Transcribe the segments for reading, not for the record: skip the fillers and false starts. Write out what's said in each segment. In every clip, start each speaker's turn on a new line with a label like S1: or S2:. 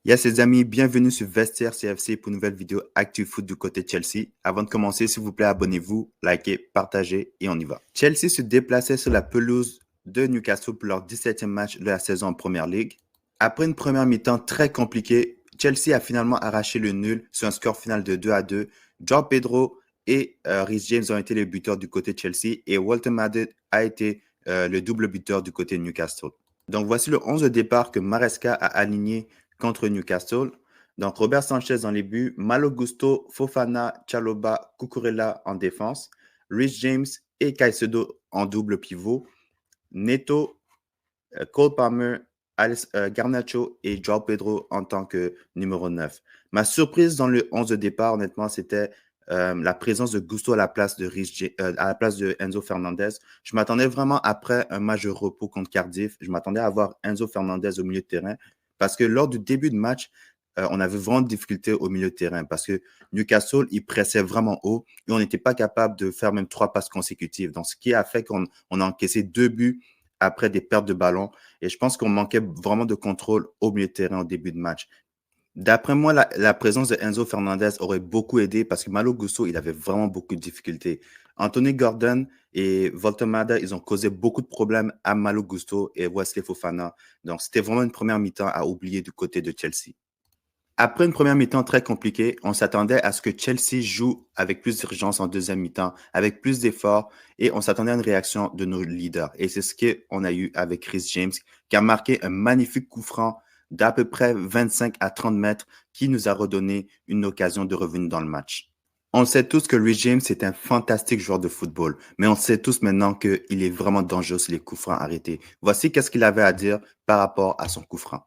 S1: Yes, les amis, bienvenue sur Vestiaire CFC pour une nouvelle vidéo Actu Foot du côté de Chelsea. Avant de commencer, s'il vous plaît, abonnez-vous, likez, partagez et on y va. Chelsea se déplaçait sur la pelouse de Newcastle pour leur 17e match de la saison en Premier League. Après une première mi-temps très compliquée, Chelsea a finalement arraché le nul sur un score final de 2-2. João Pedro et Reece James ont été les buteurs du côté de Chelsea et Walter Matthys a été le double buteur du côté de Newcastle. Donc voici le 11 de départ que Maresca a aligné contre Newcastle. Donc, Robert Sanchez dans les buts, Malo Gusto, Fofana, Chalobah, Cucurella en défense, Reece James et Caicedo en double pivot, Neto, Cole Palmer, Garnacho et João Pedro en tant que numéro 9. Ma surprise dans le 11 de départ, honnêtement, c'était la présence de Gusto à la place de Enzo Fernandez. Je m'attendais vraiment, après un match de repos contre Cardiff, je m'attendais à voir Enzo Fernandez au milieu de terrain parce que lors du début de match, on avait vraiment de difficultés au milieu de terrain parce que Newcastle, il pressait vraiment haut et on n'était pas capable de faire même 3 passes consécutives. Donc, ce qui a fait qu'on a encaissé 2 buts après des pertes de ballon. Et je pense qu'on manquait vraiment de contrôle au milieu de terrain au début de match. D'après moi, la présence de Enzo Fernandez aurait beaucoup aidé parce que Malo Gusto, il avait vraiment beaucoup de difficultés. Anthony Gordon et Voltemada, ils ont causé beaucoup de problèmes à Malo Gusto et Wesley Fofana. Donc, c'était vraiment une première mi-temps à oublier du côté de Chelsea. Après une première mi-temps très compliquée, on s'attendait à ce que Chelsea joue avec plus d'urgence en deuxième mi-temps, avec plus d'efforts, et on s'attendait à une réaction de nos leaders. Et c'est ce qu'on a eu avec Reece James, qui a marqué un magnifique coup franc d'à peu près 25 à 30 mètres, qui nous a redonné une occasion de revenir dans le match. On sait tous que Reece James est un fantastique joueur de football, mais on sait tous maintenant qu'il est vraiment dangereux sur les coups francs arrêtés. Voici qu'est-ce qu'il avait à dire par rapport à son coup franc.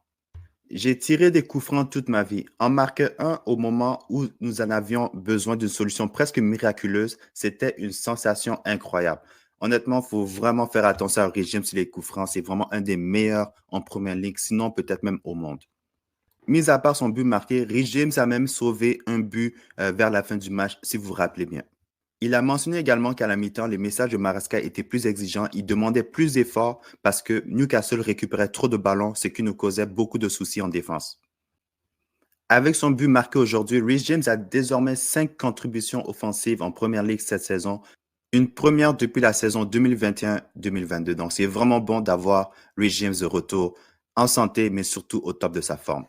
S1: J'ai tiré des coups francs toute ma vie. En marquer un au moment où nous en avions besoin d'une solution presque miraculeuse, c'était une sensation incroyable. Honnêtement, il faut vraiment faire attention au régime sur les coups francs. C'est vraiment un des meilleurs en première ligue, sinon peut-être même au monde. Mis à part son but marqué, Reece James a même sauvé un but vers la fin du match, si vous vous rappelez bien. Il a mentionné également qu'à la mi-temps, les messages de Maresca étaient plus exigeants. Il demandait plus d'efforts parce que Newcastle récupérait trop de ballons, ce qui nous causait beaucoup de soucis en défense. Avec son but marqué aujourd'hui, Reece James a désormais 5 contributions offensives en Première Ligue cette saison, une première depuis la saison 2021-2022. Donc, c'est vraiment bon d'avoir Reece James de retour en santé, mais surtout au top de sa forme.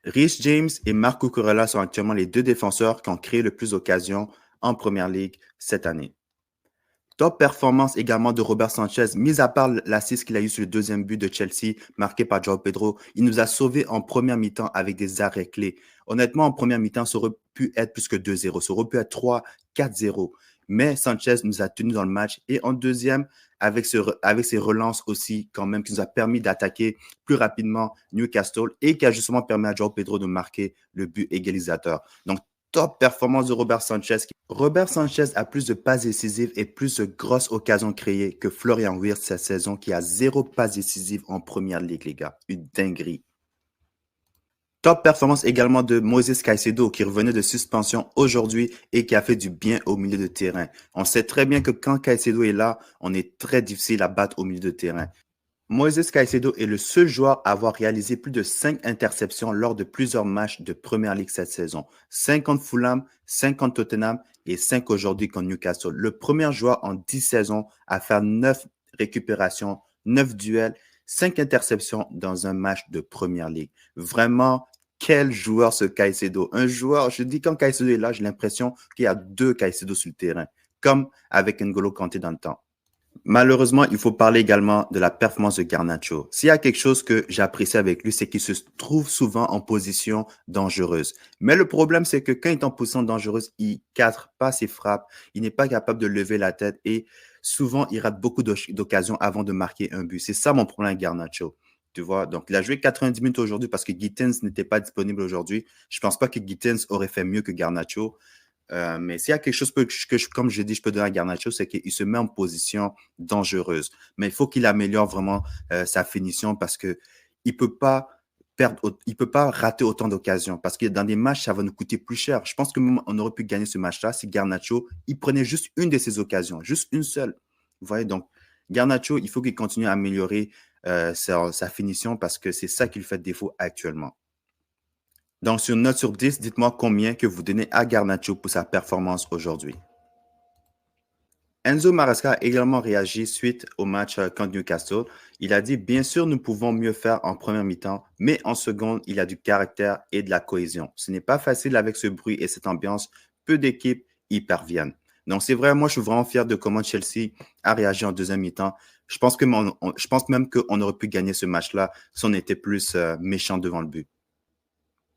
S1: Reece James et Marco Cucurella sont actuellement les deux défenseurs qui ont créé le plus d'occasions en Première Ligue cette année. Top performance également de Robert Sanchez, mis à part l'assist qu'il a eu sur le deuxième but de Chelsea, marqué par João Pedro. Il nous a sauvés en première mi-temps avec des arrêts clés. Honnêtement, en première mi-temps, ça aurait pu être plus que 2-0, ça aurait pu être 3-4-0. Mais Sanchez nous a tenus dans le match. Et en deuxième, avec ses relances aussi, quand même, qui nous a permis d'attaquer plus rapidement Newcastle et qui a justement permis à João Pedro de marquer le but égalisateur. Donc, top performance de Robert Sanchez. Robert Sanchez a plus de passes décisives et plus de grosses occasions créées que Florian Wirtz cette saison, qui a 0 passes décisives en première ligue, les gars. Une dinguerie. Top performance également de Moises Caicedo, qui revenait de suspension aujourd'hui et qui a fait du bien au milieu de terrain. On sait très bien que quand Caicedo est là, on est très difficile à battre au milieu de terrain. Moises Caicedo est le seul joueur à avoir réalisé plus de 5 interceptions lors de plusieurs matchs de Première Ligue cette saison. 5 contre Fulham, 5 contre Tottenham et 5 aujourd'hui contre Newcastle. Le premier joueur en 10 saisons à faire 9 récupérations, 9 duels, 5 interceptions dans un match de Première Ligue. Vraiment, quel joueur ce Caicedo. Un joueur, je dis quand Caicedo est là, j'ai l'impression qu'il y a 2 Caicedo sur le terrain, comme avec N'Golo Kanté dans le temps. Malheureusement, il faut parler également de la performance de Garnacho. S'il y a quelque chose que j'apprécie avec lui, c'est qu'il se trouve souvent en position dangereuse. Mais le problème, c'est que quand il est en position dangereuse, il cadre pas ses frappes, il n'est pas capable de lever la tête et souvent, il rate beaucoup d'occasions avant de marquer un but. C'est ça mon problème avec Garnacho. Tu vois, donc il a joué 90 minutes aujourd'hui parce que Gittins n'était pas disponible aujourd'hui. Je pense pas que Gittins aurait fait mieux que Garnacho. Mais s'il y a quelque chose comme je dis, je peux donner à Garnacho, c'est qu'il se met en position dangereuse. Mais il faut qu'il améliore vraiment sa finition parce que il peut pas il peut pas rater autant d'occasions parce que dans des matchs, ça va nous coûter plus cher. Je pense qu'on aurait pu gagner ce match-là si Garnacho, il prenait juste une de ses occasions, juste une seule. Vous voyez, donc Garnacho, il faut qu'il continue à améliorer sa finition parce que c'est ça qui lui fait défaut actuellement. Donc, sur une note sur 10, dites-moi combien que vous donnez à Garnacho pour sa performance aujourd'hui. Enzo Maresca a également réagi suite au match contre Newcastle. Il a dit, bien sûr, nous pouvons mieux faire en première mi-temps, mais en seconde, il y a du caractère et de la cohésion. Ce n'est pas facile avec ce bruit et cette ambiance. Peu d'équipes y parviennent. Donc, c'est vrai, moi, je suis vraiment fier de comment Chelsea a réagi en deuxième mi-temps. Je pense même qu'on aurait pu gagner ce match-là si on était plus méchant devant le but.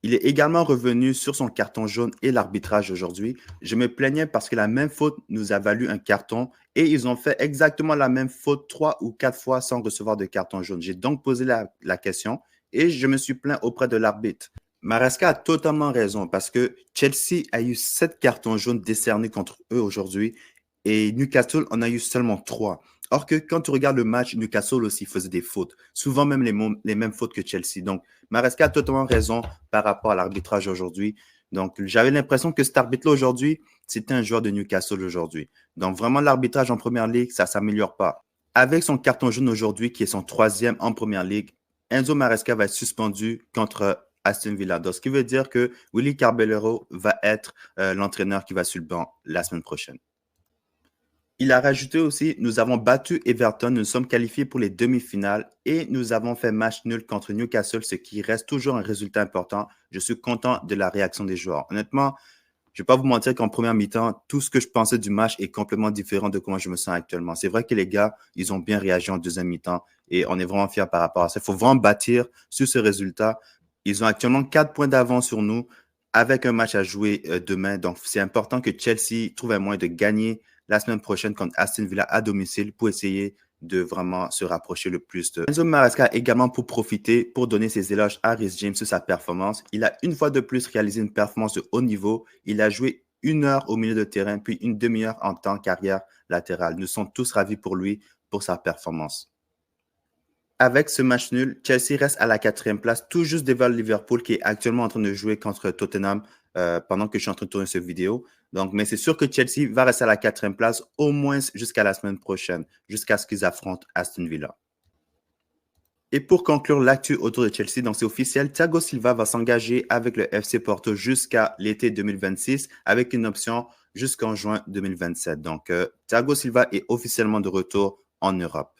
S1: Il est également revenu sur son carton jaune et l'arbitrage aujourd'hui. Je me plaignais parce que la même faute nous a valu un carton et ils ont fait exactement la même faute 3 ou 4 fois sans recevoir de carton jaune. J'ai donc posé la question et je me suis plaint auprès de l'arbitre. Maresca a totalement raison parce que Chelsea a eu 7 cartons jaunes décernés contre eux aujourd'hui et Newcastle en a eu seulement 3. Or que quand tu regardes le match, Newcastle aussi faisait des fautes, souvent même les mêmes fautes que Chelsea. Donc, Maresca a totalement raison par rapport à l'arbitrage aujourd'hui. Donc, j'avais l'impression que cet arbitre-là aujourd'hui, c'était un joueur de Newcastle aujourd'hui. Donc, vraiment, l'arbitrage en première ligue, ça ne s'améliore pas. Avec son carton jaune aujourd'hui, qui est son 3e en première ligue, Enzo Maresca va être suspendu contre Aston Villa. Donc, ce qui veut dire que Willy Caballero va être l'entraîneur qui va sur le banc la semaine prochaine. Il a rajouté aussi, nous avons battu Everton, nous sommes qualifiés pour les demi-finales et nous avons fait match nul contre Newcastle, ce qui reste toujours un résultat important. Je suis content de la réaction des joueurs. Honnêtement, je ne vais pas vous mentir qu'en première mi-temps, tout ce que je pensais du match est complètement différent de comment je me sens actuellement. C'est vrai que les gars, ils ont bien réagi en deuxième mi-temps et on est vraiment fiers par rapport à ça. Il faut vraiment bâtir sur ce résultat. Ils ont actuellement 4 points d'avance sur nous avec un match à jouer demain. Donc, c'est important que Chelsea trouve un moyen de gagner la semaine prochaine contre Aston Villa à domicile pour essayer de vraiment se rapprocher le plus de Enzo Maresca également pour profiter, pour donner ses éloges à Reece James sur sa performance. Il a une fois de plus réalisé une performance de haut niveau. Il a joué 1 heure au milieu de terrain, puis une demi-heure en temps carrière latérale. Nous sommes tous ravis pour lui, pour sa performance. Avec ce match nul, Chelsea reste à la 4e place, tout juste devant Liverpool qui est actuellement en train de jouer contre Tottenham pendant que je suis en train de tourner cette vidéo. Donc, mais c'est sûr que Chelsea va rester à la 4e place au moins jusqu'à la semaine prochaine, jusqu'à ce qu'ils affrontent Aston Villa. Et pour conclure l'actu autour de Chelsea, donc c'est officiel, Thiago Silva va s'engager avec le FC Porto jusqu'à l'été 2026 avec une option jusqu'en juin 2027. Donc, Thiago Silva est officiellement de retour en Europe.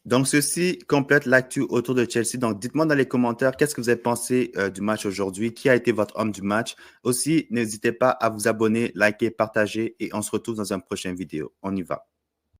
S1: Donc, ceci complète l'actu autour de Chelsea. Donc, dites-moi dans les commentaires qu'est-ce que vous avez pensé du match aujourd'hui, qui a été votre homme du match. Aussi, n'hésitez pas à vous abonner, liker, partager et on se retrouve dans une prochaine vidéo. On y va.